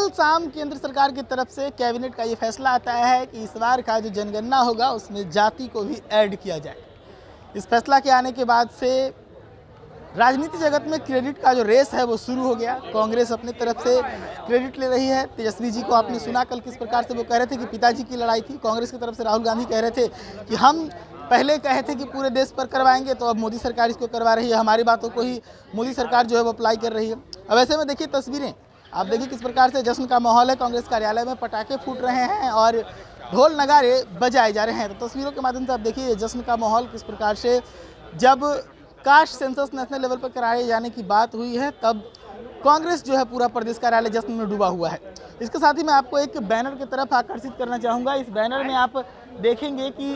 कल शाम केंद्र सरकार की तरफ से कैबिनेट का ये फैसला आता है कि इस बार का जो जनगणना होगा उसमें जाति को भी ऐड किया जाए। इस फैसला के आने के बाद से राजनीति जगत में क्रेडिट का जो रेस है वो शुरू हो गया। कांग्रेस अपनी तरफ से क्रेडिट ले रही है। तेजस्वी जी को आपने सुना कल किस प्रकार से वो कह रहे थे कि पिताजी की लड़ाई थी। कांग्रेस की तरफ से राहुल गांधी कह रहे थे कि हम पहले कहे थे कि पूरे देश पर करवाएंगे, तो अब मोदी सरकार इसको करवा रही है, हमारी बातों को ही मोदी सरकार जो है वो अप्लाई कर रही है। अब ऐसे में देखिए तस्वीरें, आप देखिए किस प्रकार से जश्न का माहौल है। कांग्रेस कार्यालय में पटाखे फूट रहे हैं और ढोल नगाड़े बजाए जा रहे हैं। तो तस्वीरों के माध्यम से आप देखिए जश्न का माहौल किस प्रकार से, जब कास्ट सेंसस नेशनल लेवल पर कराए जाने की बात हुई है तब कांग्रेस जो है पूरा प्रदेश कार्यालय जश्न में डूबा हुआ है। इसके साथ ही मैं आपको एक बैनर की तरफ आकर्षित करना चाहूँगा। इस बैनर में आप देखेंगे कि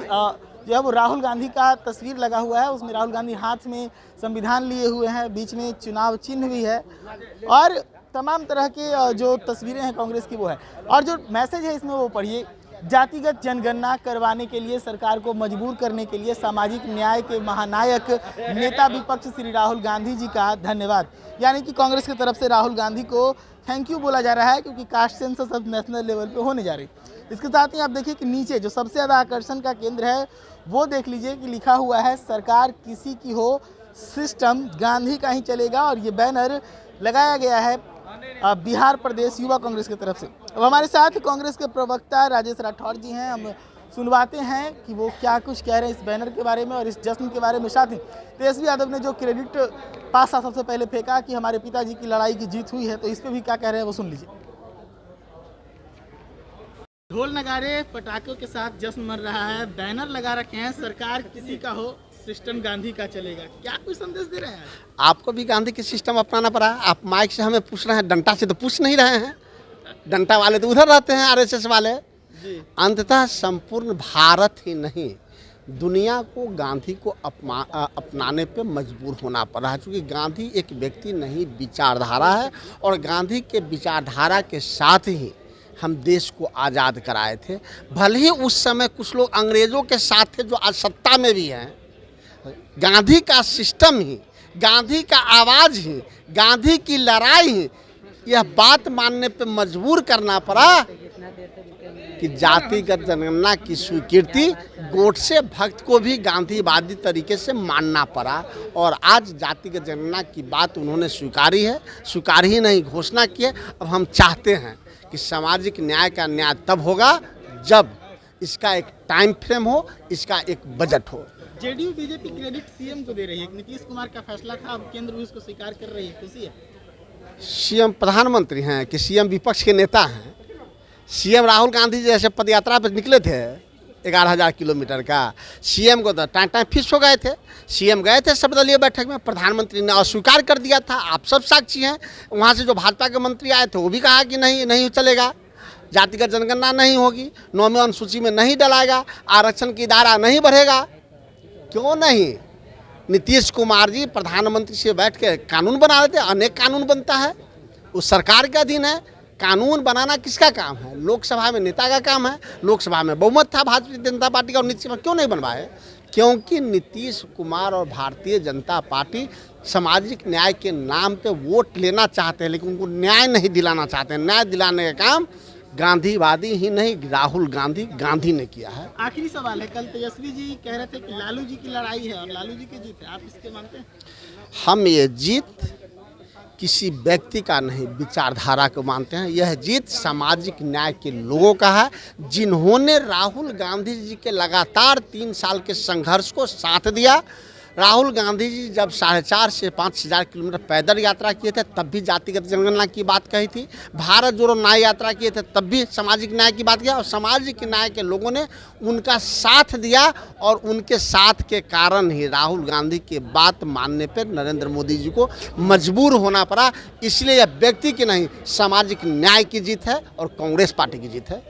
जो है वो राहुल गांधी का तस्वीर लगा हुआ है। उसमें राहुल गांधी हाथ में संविधान लिए हुए हैं, बीच में चुनाव चिन्ह भी है और तमाम तरह के जो तस्वीरें हैं कांग्रेस की वो है। और जो मैसेज है इसमें वो पढ़िए, जातिगत जनगणना करवाने के लिए सरकार को मजबूर करने के लिए सामाजिक न्याय के महानायक नेता विपक्ष श्री राहुल गांधी जी का धन्यवाद। यानी कि कांग्रेस की तरफ से राहुल गांधी को थैंक यू बोला जा रहा है क्योंकि कास्ट सेंसस अब नेशनल लेवल पे होने जा रही। इसके साथ ही आप देखिए कि नीचे जो सबसे ज़्यादा आकर्षण का केंद्र है वो देख लीजिए कि लिखा हुआ है सरकार किसी की हो, सिस्टम गांधी का ही चलेगा। और ये बैनर लगाया गया है बिहार प्रदेश युवा कांग्रेस की तरफ से। अब हमारे साथ कांग्रेस के प्रवक्ता राजेश राठौर जी हैं, हम सुनवाते हैं कि वो क्या कुछ कह रहे हैं इस बैनर के बारे में और इस जश्न के बारे में। साथ ही तेजस्वी यादव ने जो क्रेडिट पासा सबसे पहले फेंका कि हमारे पिताजी की लड़ाई की जीत हुई है, तो इस पर भी क्या कह रहे हैं वो सुन लीजिए। ढोल नगाड़े पटाखों के साथ जश्न मन रहा है, बैनर लगा रखे हैं सरकार किसी का हो, सिस्टम गांधी का चलेगा। क्या कोई संदेश दे रहे हैं? आपको भी गांधी की सिस्टम अपनाना पड़ा। आप माइक से हमें पूछ रहे हैं, डंडा से तो पूछ नहीं रहे हैं। डंडा वाले तो उधर रहते हैं, आरएसएस वाले। अंततः संपूर्ण भारत ही नहीं दुनिया को गांधी को अपनाने पे मजबूर होना पड़ा है, क्योंकि गांधी एक व्यक्ति नहीं विचारधारा है और गांधी के विचारधारा के साथ ही हम देश को आज़ाद कराए थे। भले ही उस समय कुछ लोग अंग्रेज़ों के साथ थे जो आज सत्ता में भी हैं, गांधी का सिस्टम ही, गांधी का आवाज़ ही, गांधी की लड़ाई ही यह बात मानने पे मजबूर करना पड़ा कि जातिगत जनगणना की स्वीकृति गोडसे भक्त को भी गांधीवादी तरीके से मानना पड़ा। और आज जातिगत जनगणना की बात उन्होंने स्वीकारी है, स्वीकार ही नहीं घोषणा की है। अब हम चाहते हैं कि सामाजिक न्याय का न्याय तब होगा जब इसका एक टाइम फ्रेम हो, इसका एक बजट हो। जेडीयू बीजेपी क्रेडिट सीएम को दे रही है। नीतीश कुमार का फैसला था, अब केंद्र भी उसको स्वीकार कर रही है, खुशी है? सीएम प्रधानमंत्री हैं कि सीएम विपक्ष के नेता हैं? सीएम राहुल गांधी जैसे पदयात्रा पर निकले थे 11,000 किलोमीटर का, सीएम को तो टाइम फिक्स हो गए थे। सीएम गए थे सर्वदलीय बैठक में, प्रधानमंत्री ने अस्वीकार कर दिया था। आप सब साक्षी हैं। वहाँ से जो भाजपा के मंत्री आए थे वो भी कहा कि नहीं चलेगा, जातिगत जनगणना नहीं होगी, 9वीं अनुसूची में नहीं डलाएगा, आरक्षण की दायरा नहीं बढ़ेगा। क्यों नहीं? नीतीश कुमार जी प्रधानमंत्री से बैठ के कानून बना लेते। अनेक कानून बनता है, उस सरकार के अधीन है। कानून बनाना किसका काम है? लोकसभा में नेता का काम है। लोकसभा में बहुमत था भारतीय जनता पार्टी का और नीतीश कुमार क्यों नहीं बनवाए? क्योंकि नीतीश कुमार और भारतीय जनता पार्टी सामाजिक न्याय के नाम पे वोट लेना चाहते हैं, लेकिन उनको न्याय नहीं दिलाना चाहते हैं। न्याय दिलाने का काम गांधीवादी ही नहीं, राहुल गांधी ने किया है। आखिरी सवाल है, कल तेजस्वी जी कह रहे थे कि लालू जी की लड़ाई है और लालू जी की जीत है, आप इसके मानते हैं? हम ये जीत किसी व्यक्ति का नहीं, विचारधारा को मानते हैं। यह जीत सामाजिक न्याय के लोगों का है, जिन्होंने राहुल गांधी जी के लगातार 3 साल के संघर्ष को साथ दिया। राहुल गांधी जी जब 4,500 से 5,000 किलोमीटर पैदल यात्रा किए थे तब भी जातिगत जनगणना की बात कही थी। भारत जोड़ो न्याय यात्रा किए थे तब भी सामाजिक न्याय की बात किया और सामाजिक न्याय के लोगों ने उनका साथ दिया और उनके साथ के कारण ही राहुल गांधी की बात मानने पर नरेंद्र मोदी जी को मजबूर होना पड़ा। इसलिए यह व्यक्ति की नहीं, सामाजिक न्याय की जीत है और कांग्रेस पार्टी की जीत है।